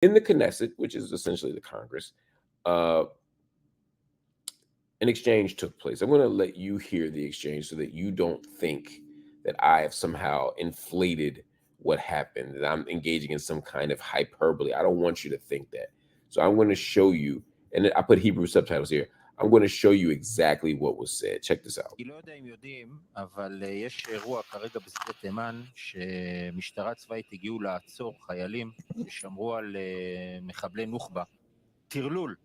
In the Knesset, which is essentially the Congress, uh, an exchange took place. I'm going to let you hear the exchange so that you don't think that I have somehow inflated what happened, that I'm engaging in some kind of hyperbole. I don't want you to think that. So I'm going to show you, and I put Hebrew subtitles here. I'm going to show you exactly what was said. Check this out. אני לא יודע אם יודעים, אבל יש אירוע כרגע בשדה תימן, שמשטרה צבאית הגיעו לעצור חיילים ששמרו על מחבלי נוח'בה. טרלול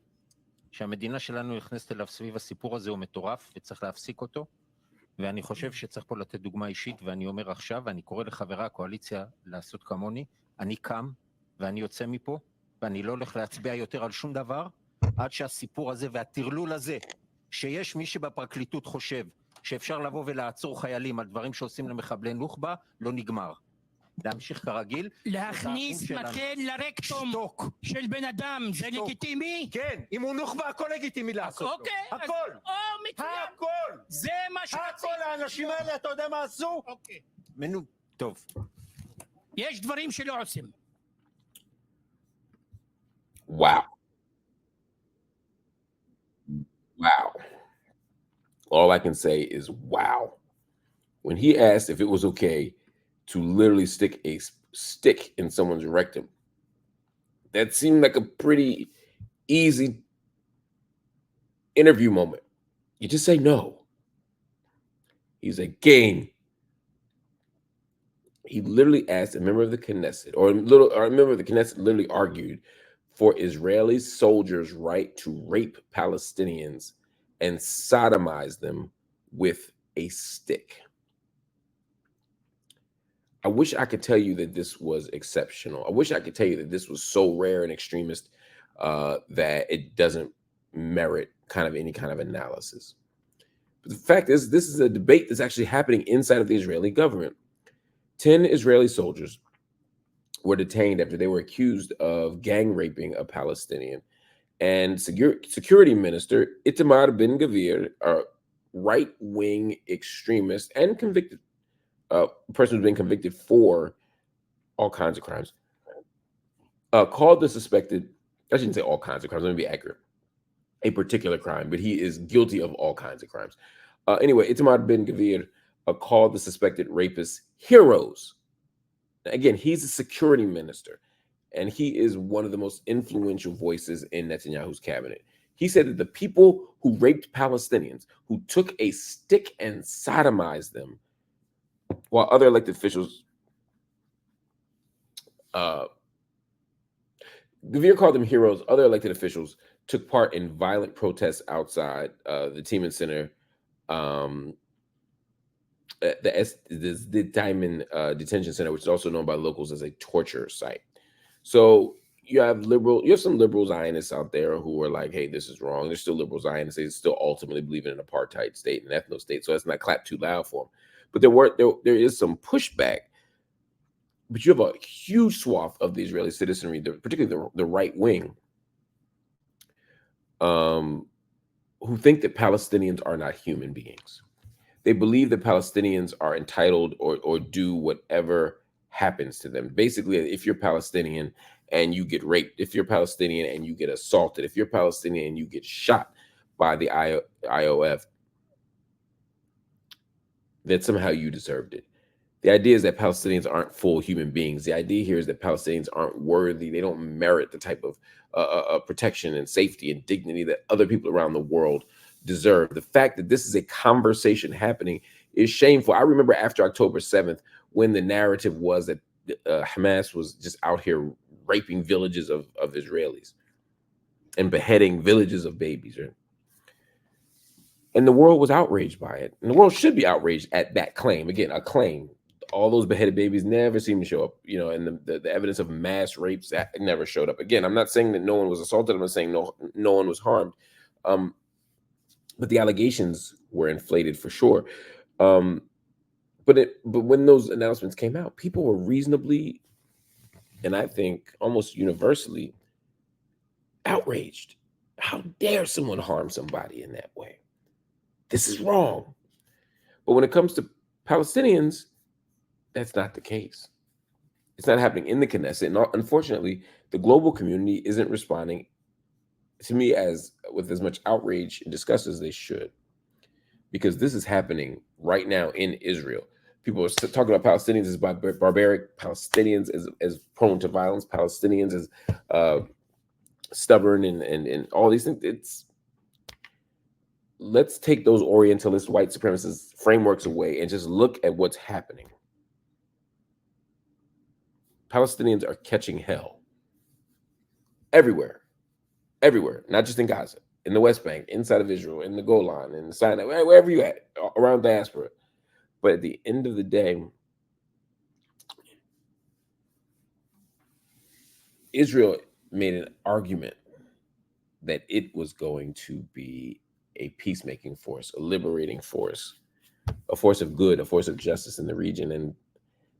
שהמדינה שלנו נכנסת אליו סביב הסיפור הזה הוא מטורף וצריך להפסיק אותו, ואני חושב שצריך פה לתת דוגמה אישית, ואני אומר עכשיו, ואני קורא לחברי הקואליציה לעשות כמוני, אני קם ואני יוצא מפה, ואני לא הולך להצביע יותר על שום דבר, עד שהסיפור הזה והטרלול הזה, שיש מי שבפרקליטות חושב שאפשר לבוא ולעצור חיילים על דברים שעושים למחבלי נוח'בה, לא נגמר. להמשיך כרגיל. להכניס מקל לרקטום של בן אדם, זה לגיטימי? כן, אם הוא נוח'בה, הכל לגיטימי לעשות לו. אוקיי. הכל. הכל. זה מה שרציתי. הכל, האנשים האלה, אתה יודע מה עשו? אוקיי. טוב. יש דברים שלא עושים. Wow. Wow. All I can say is wow. When he asked if it was okay to literally stick a stick in someone's rectum, that seemed like a pretty easy interview moment. You just say no. He's a game. He literally asked a member of the Knesset, or a member of the Knesset literally argued for Israeli soldiers' right to rape Palestinians and sodomize them with a stick. I wish I could tell you that this was exceptional. I wish I could tell you that this was so rare and extremist that it doesn't merit kind of any kind of analysis. But the fact is, this is a debate that's actually happening inside of the Israeli government. 10 Israeli soldiers were detained after they were accused of gang raping a Palestinian. And security minister Itamar Ben-Gvir, a right-wing extremist and convicted person who's been convicted for all kinds of crimes, called the suspected, I shouldn't say all kinds of crimes, let me be accurate, a particular crime, but he is guilty of all kinds of crimes. Anyway, Itamar Ben-Gvir called the suspected rapists heroes. Again, he's a security minister, and he is one of the most influential voices in Netanyahu's cabinet. He said that the people who raped Palestinians, who took a stick and sodomized them, while other elected officials, Gvir called them heroes, other elected officials took part in violent protests outside the Tiemann Center, the Diamond Detention Center, which is also known by locals as a torture site. So you have some liberal Zionists out there who are like, hey, this is wrong. There's still liberal Zionists. They still ultimately believe in an apartheid state, an ethno state. So that's not clapped too loud for them. But there is some pushback. But you have a huge swath of the Israeli citizenry, particularly the right wing, who think that Palestinians are not human beings. They believe that Palestinians are entitled or do whatever happens to them. Basically, if you're Palestinian and you get raped, if you're Palestinian and you get assaulted, if you're Palestinian and you get shot by the IOF, that somehow you deserved it. The idea is that Palestinians aren't full human beings. The idea here is that Palestinians aren't worthy. They don't merit the type of protection and safety and dignity that other people around the world deserve. The fact that this is a conversation happening is shameful. I remember after October 7th, when the narrative was that Hamas was just out here raping villages of Israelis and beheading villages of babies. Right? And the world was outraged by it. And the world should be outraged at that claim. Again, a claim. All those beheaded babies never seem to show up, and the evidence of mass rapes that never showed up. Again, I'm not saying that no one was assaulted. I'm not saying no one was harmed. But the allegations were inflated for sure. But when those announcements came out, people were reasonably, and I think almost universally, outraged. How dare someone harm somebody in that way? This is wrong. But when it comes to Palestinians, that's not the case. It's not happening in the Knesset. And unfortunately, the global community isn't responding to me with as much outrage and disgust as they should, because this is happening right now in Israel. People are talking about Palestinians as barbaric, Palestinians as prone to violence, Palestinians as stubborn, and all these things. Let's take those Orientalist, white supremacist frameworks away and just look at what's happening. Palestinians are catching hell everywhere, not just in Gaza, in the West Bank, inside of Israel, in the Golan, in the Sinai, wherever you at, around diaspora. But at the end of the day, Israel made an argument that it was going to be a peacemaking force, a liberating force, a force of good, a force of justice in the region. And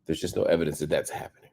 there's just no evidence that that's happening.